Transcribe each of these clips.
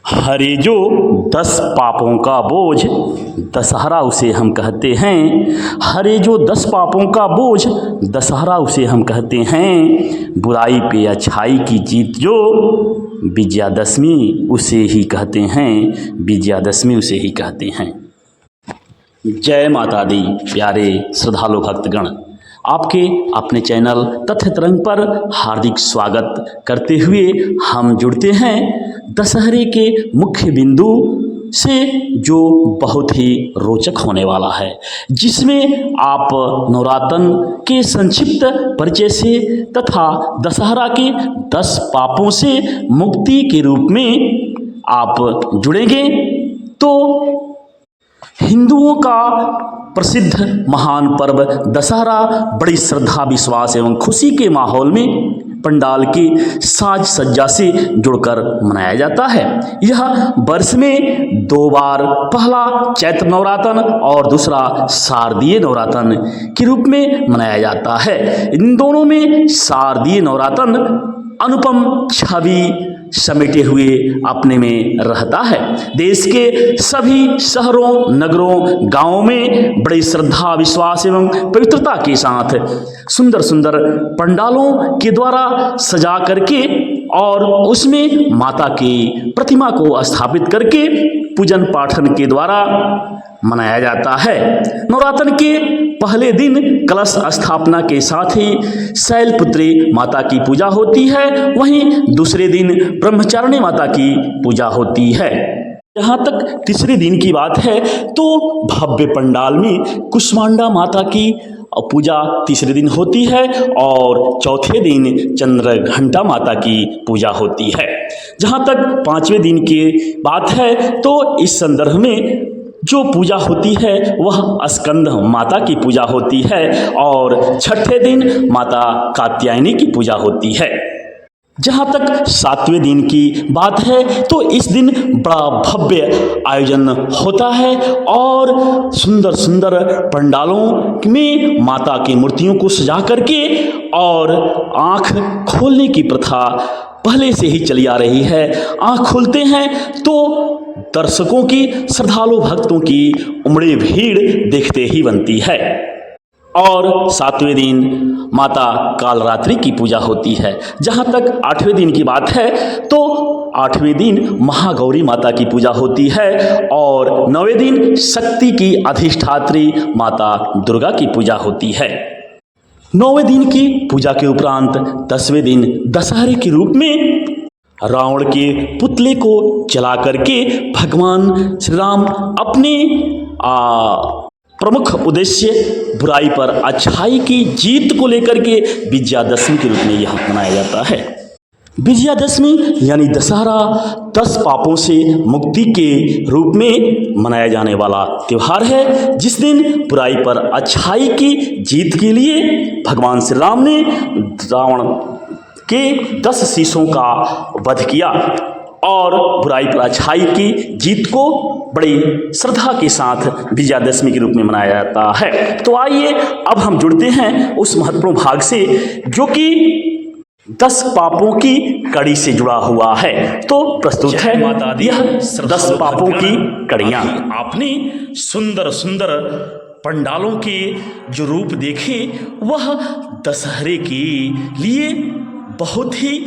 हरे जो 10 पापों का बोझ दशहरा उसे हम कहते हैं। हरे जो 10 पापों का बोझ दशहरा उसे हम कहते हैं। बुराई पे अच्छाई की जीत जो विजयादशमी उसे ही कहते हैं। विजयादशमी उसे ही कहते हैं। जय माता दी। प्यारे श्रद्धालु भक्तगण, आपके अपने चैनल तथ्य तरंग पर हार्दिक स्वागत करते हुए हम जुड़ते हैं दशहरे के मुख्य बिंदु से, जो बहुत ही रोचक होने वाला है, जिसमें आप नवरात्र के संक्षिप्त परिचय से तथा दशहरा के 10 पापों से मुक्ति के रूप में आप जुड़ेंगे। तो हिंदुओं का प्रसिद्ध महान पर्व दशहरा बड़ी श्रद्धा, विश्वास एवं खुशी के माहौल में पंडाल की साज सज्जा से जुड़कर मनाया जाता है। यह वर्ष में 2 बार, पहला चैत्र नवरात्र और दूसरा शारदीय नवरात्र के रूप में मनाया जाता है। इन दोनों में शारदीय नवरात्र अनुपम छवि समेटे हुए अपने में रहता है। देश के सभी शहरों, नगरों, गांवों में बड़ी श्रद्धा, विश्वास एवं पवित्रता के साथ सुंदर सुंदर पंडालों के द्वारा सजा करके और उसमें माता की प्रतिमा को स्थापित करके पूजन पाठन के द्वारा मनाया जाता है। नवरात्र के पहले दिन कलश स्थापना के साथ ही शैलपुत्री माता की पूजा होती है। वहीं दूसरे दिन ब्रह्मचारिणी माता की पूजा होती है। जहाँ तक तीसरे दिन की बात है तो भव्य पंडाल में कुष्मांडा माता की पूजा तीसरे दिन होती है और चौथे दिन चंद्रघंटा माता की पूजा होती है। जहाँ तक 5वें दिन की बात है तो इस संदर्भ में जो पूजा होती है वह स्कंद माता की पूजा होती है और छठे दिन माता कात्यायनी की पूजा होती है। जहाँ तक 7वें दिन की बात है तो इस दिन बड़ा भव्य आयोजन होता है और सुंदर सुंदर पंडालों में माता की मूर्तियों को सजा करके और आँख खोलने की प्रथा पहले से ही चली आ रही है। आँख खोलते हैं तो दर्शकों की, श्रद्धालु भक्तों की उमड़ी भीड़ देखते ही बनती है। और 7वें दिन माता कालरात्रि की पूजा होती है। जहाँ तक 8वें दिन की बात है तो 8वें दिन महागौरी माता की पूजा होती है और 9वें दिन शक्ति की अधिष्ठात्री माता दुर्गा की पूजा होती है। 9वें दिन की पूजा के उपरांत 10वें दिन दशहरे के रूप में रावण के पुतले को जला करके भगवान श्री राम अपने प्रमुख उद्देश्य बुराई पर अच्छाई की जीत को लेकर के विजयादशमी के रूप में यह मनाया जाता है। विजयादशमी यानी दशहरा 10 पापों से मुक्ति के रूप में मनाया जाने वाला त्यौहार है, जिस दिन बुराई पर अच्छाई की जीत के लिए भगवान श्री राम ने रावण के 10 शीशों का वध किया और बुराई पर अच्छाई की जीत को बड़ी श्रद्धा के साथ विजयादशमी के रूप में मनाया जाता है। तो आइए अब हम जुड़ते हैं उस महत्वपूर्ण भाग से जो कि 10 पापों की कड़ी से जुड़ा हुआ है। तो प्रस्तुत है यह 10 पापों की कड़ियाँ। आपने सुंदर सुंदर पंडालों के जो रूप देखे वह दशहरे के लिए बहुत ही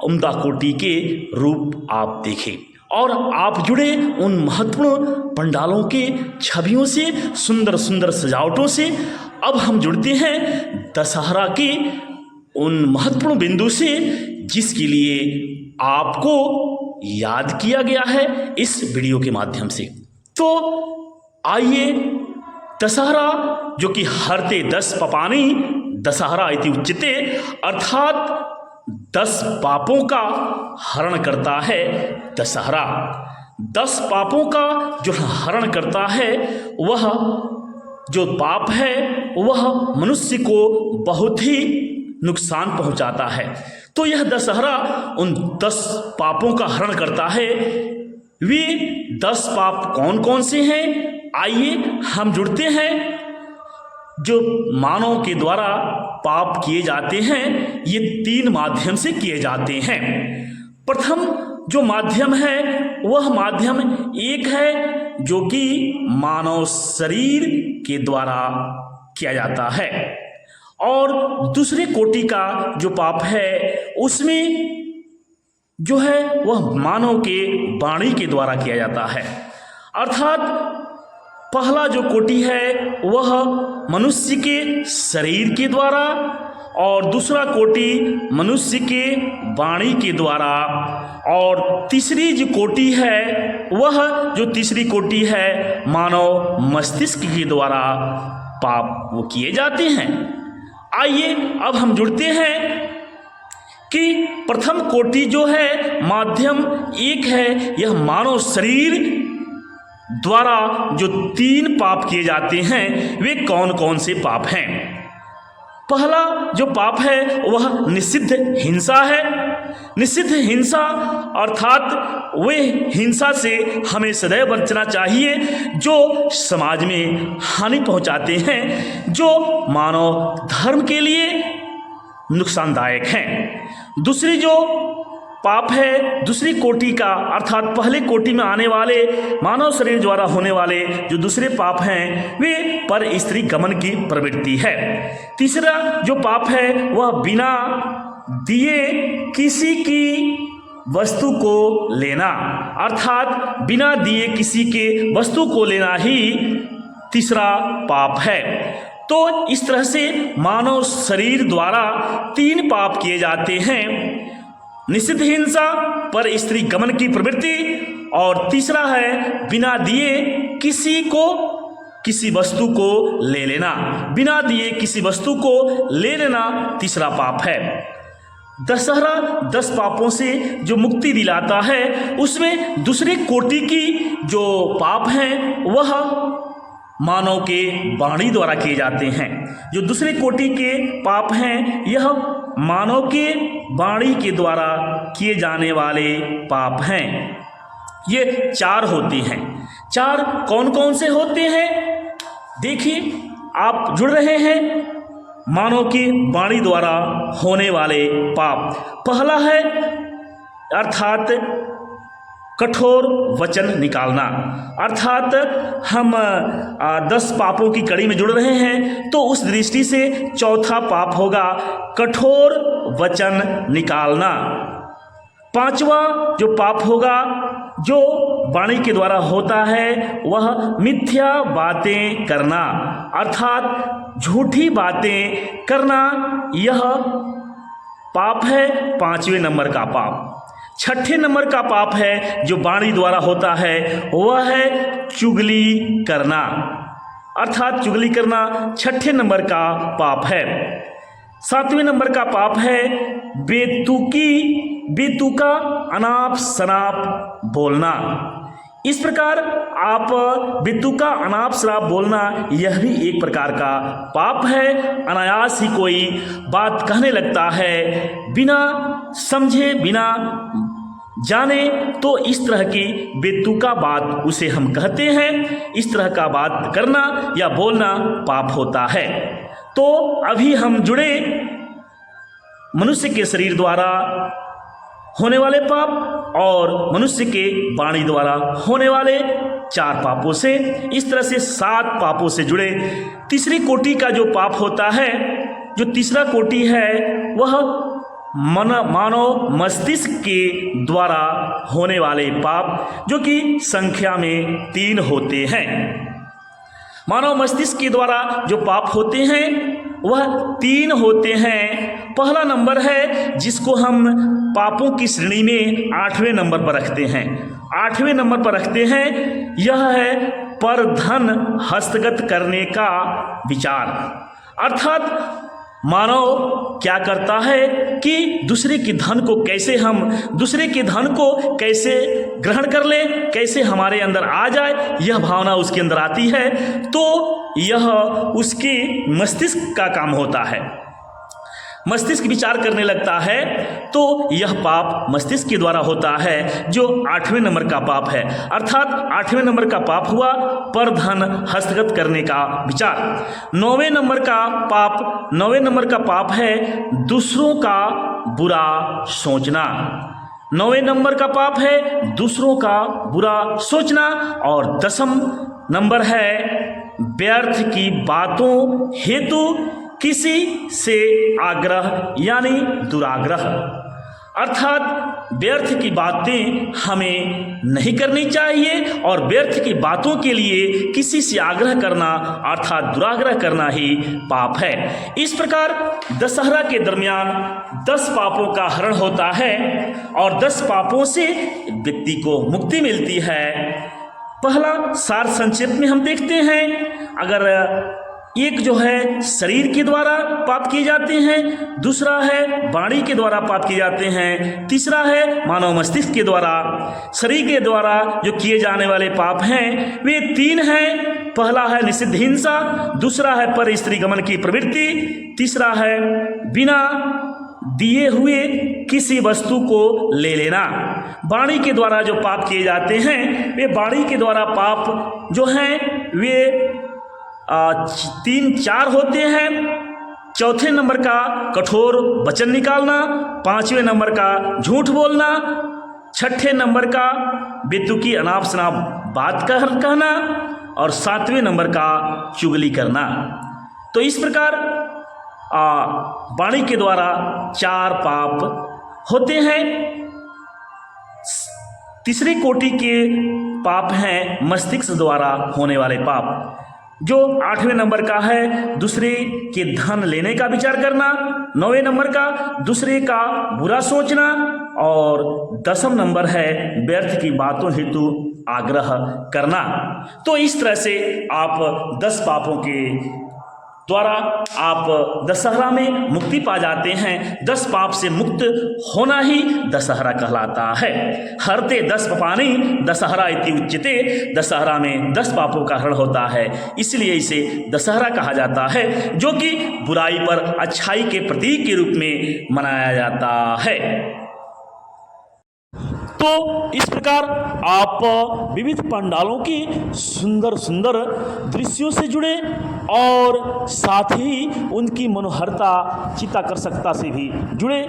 उम्दा कोटि के रूप आप देखें और आप जुड़े उन महत्वपूर्ण पंडालों के छवियों से, सुंदर सुंदर सजावटों से। अब हम जुड़ते हैं दशहरा के उन महत्वपूर्ण बिंदु से जिसके लिए आपको याद किया गया है इस वीडियो के माध्यम से। तो आइए, दशहरा जो कि हरते 10 पपानी दशहरा इति उच्यते, अर्थात 10 पापों का हरण करता है दशहरा। 10 पापों का जो हरण करता है वह जो पाप है वह मनुष्य को बहुत ही नुकसान पहुंचाता है। तो यह दशहरा उन 10 पापों का हरण करता है। वे 10 पाप कौन कौन से हैं? आइए हम जुड़ते हैं। जो मानव के द्वारा पाप किए जाते हैं ये 3 माध्यम से किए जाते हैं। प्रथम जो माध्यम है वह माध्यम एक है जो कि मानव शरीर के द्वारा किया जाता है, और दूसरे कोटि का जो पाप है उसमें जो है वह मानव के वाणी के द्वारा किया जाता है। अर्थात पहला जो कोटि है वह मनुष्य के शरीर के द्वारा, और दूसरा कोटि मनुष्य के वाणी के द्वारा, और तीसरी जो कोटि है वह जो तीसरी कोटि है मानव मस्तिष्क के द्वारा पाप वो किए जाते हैं। आइए अब हम जुड़ते हैं कि प्रथम कोटि जो है माध्यम एक है, यह मानव शरीर द्वारा जो 3 पाप किए जाते हैं वे कौन कौन से पाप हैं। पहला जो पाप है वह निषिद्ध हिंसा है। निषिद्ध हिंसा अर्थात वे हिंसा से हमें सदैव बचना चाहिए जो समाज में हानि पहुंचाते हैं, जो मानव धर्म के लिए नुकसानदायक हैं। दूसरी जो पाप है दूसरी कोटि का, अर्थात पहले कोटि में आने वाले मानव शरीर द्वारा होने वाले जो दूसरे पाप हैं वे पर स्त्री गमन की प्रवृत्ति है। तीसरा जो पाप है वह बिना दिए किसी की वस्तु को लेना, अर्थात बिना दिए किसी के वस्तु को लेना ही तीसरा पाप है। तो इस तरह से मानव शरीर द्वारा 3 पाप किए जाते हैं, निषिद्ध हिंसा, पर स्त्री गमन की प्रवृत्ति, और तीसरा है बिना दिए किसी को किसी वस्तु को ले लेना। बिना दिए किसी वस्तु को ले लेना तीसरा पाप है। दशहरा 10 पापों से जो मुक्ति दिलाता है उसमें दूसरे कोटि की जो पाप हैं वह मानव के वाणी द्वारा किए जाते हैं। जो दूसरे कोटि के पाप हैं यह मानव के वाणी के द्वारा किए जाने वाले पाप हैं। ये 4 होते हैं। 4 कौन कौन से होते हैं देखिए, आप जुड़ रहे हैं मानव की वाणी द्वारा होने वाले पाप। पहला है अर्थात कठोर वचन निकालना, अर्थात हम 10 पापों की कड़ी में जुड़ रहे हैं तो उस दृष्टि से चौथा पाप होगा कठोर वचन निकालना। 5वां जो पाप होगा जो वाणी के द्वारा होता है वह मिथ्या बातें करना, अर्थात झूठी बातें करना, यह पाप है 5वें नंबर का पाप। 6ठे नंबर का पाप है जो वाणी द्वारा होता है वह है चुगली करना, अर्थात चुगली करना 6ठे नंबर का पाप है। 7वें नंबर का पाप है बेतुका अनाप शनाप बोलना। इस प्रकार आप बेतुका अनाप शनाप बोलना यह भी एक प्रकार का पाप है। अनायास ही कोई बात कहने लगता है बिना समझे बिना जाने, तो इस तरह की बेतुका बात उसे हम कहते हैं। इस तरह का बात करना या बोलना पाप होता है। तो अभी हम जुड़े मनुष्य के शरीर द्वारा होने वाले पाप और मनुष्य के वाणी द्वारा होने वाले 4 पापों से। इस तरह से 7 पापों से जुड़े तीसरी कोटि का जो पाप होता है, जो तीसरा कोटि है वह मानव मस्तिष्क के द्वारा होने वाले पाप, जो कि संख्या में 3 होते हैं। मानव मस्तिष्क के द्वारा जो पाप होते हैं वह 3 होते हैं। पहला नंबर है जिसको हम पापों की श्रेणी में 8वें नंबर पर रखते हैं। 8वें नंबर पर रखते हैं, यह है पर धन हस्तगत करने का विचार, अर्थात मानव क्या करता है कि दूसरे के धन को कैसे हम दूसरे के धन को कैसे ग्रहण कर लें, कैसे हमारे अंदर आ जाए, यह भावना उसके अंदर आती है तो यह उसके मस्तिष्क का काम होता है। मस्तिष्क विचार करने लगता है तो यह पाप मस्तिष्क के द्वारा होता है, जो 8वें नंबर का पाप है। अर्थात 8वें नंबर का पाप हुआ पर धन हस्तगत करने का विचार। 9वें नंबर का पाप है दूसरों का बुरा सोचना। 9वें नंबर का पाप है दूसरों का बुरा सोचना, और 10वां नंबर है व्यर्थ की बातों हेतु किसी से आग्रह यानी दुराग्रह। अर्थात व्यर्थ की बातें हमें नहीं करनी चाहिए और व्यर्थ की बातों के लिए किसी से आग्रह करना अर्थात दुराग्रह करना ही पाप है। इस प्रकार दशहरा के दरमियान 10 पापों का हरण होता है और 10 पापों से व्यक्ति को मुक्ति मिलती है। पहला सार संक्षेप में हम देखते हैं, अगर एक जो है शरीर के द्वारा पाप किए जाते हैं, दूसरा है वाणी के द्वारा पाप किए जाते हैं, तीसरा है मानव मस्तिष्क के द्वारा। शरीर के द्वारा जो किए जाने वाले पाप हैं वे 3 हैं। पहला है निषिद्ध हिंसा, दूसरा है पर स्त्री गमन की प्रवृत्ति, तीसरा है बिना दिए हुए किसी वस्तु को ले लेना। वाणी के द्वारा जो पाप किए जाते हैं वे वाणी के द्वारा पाप जो हैं वे 3-4 होते हैं। चौथे नंबर का कठोर वचन निकालना, 5वें नंबर का झूठ बोलना, 6ठे नंबर का बेतुकी अनाप शनाप बात कहना और 7वें नंबर का चुगली करना। तो इस प्रकार वाणी के द्वारा 4 पाप होते हैं। तीसरी कोटि के पाप हैं मस्तिष्क द्वारा होने वाले पाप, जो 8वें नंबर का है दूसरे के धन लेने का विचार करना, 9वें नंबर का दूसरे का बुरा सोचना और 10वां नंबर है व्यर्थ की बातों हेतु आग्रह करना। तो इस तरह से आप 10 पापों के द्वारा आप दशहरा में मुक्ति पा जाते हैं। 10 पाप से मुक्त होना ही दशहरा कहलाता है। हरते 10 पापानि दशहरा इति उच्यते। दशहरा में 10 पापों का हरण होता है, इसलिए इसे दशहरा कहा जाता है, जो कि बुराई पर अच्छाई के प्रतीक के रूप में मनाया जाता है। तो इस प्रकार आप विविध पंडालों की सुंदर सुंदर दृश्यों से जुड़े और साथ ही उनकी मनोहरता चित्ताकर्षकता से भी जुड़े,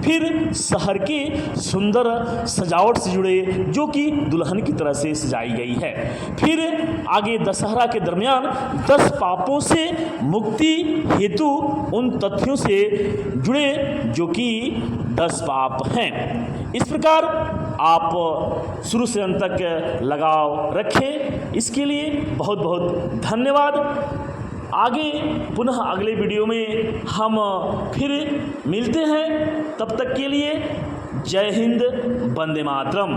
फिर शहर की सुंदर सजावट से जुड़े जो कि दुल्हन की तरह से सजाई गई है। फिर आगे दशहरा के दरमियान 10 पापों से मुक्ति हेतु उन तथ्यों से जुड़े जो कि 10 पाप हैं। इस प्रकार आप शुरू से अंत तक लगाव रखें, इसके लिए बहुत बहुत धन्यवाद। आगे पुनः अगले वीडियो में हम फिर मिलते हैं, तब तक के लिए जय हिंद, वंदे मातरम।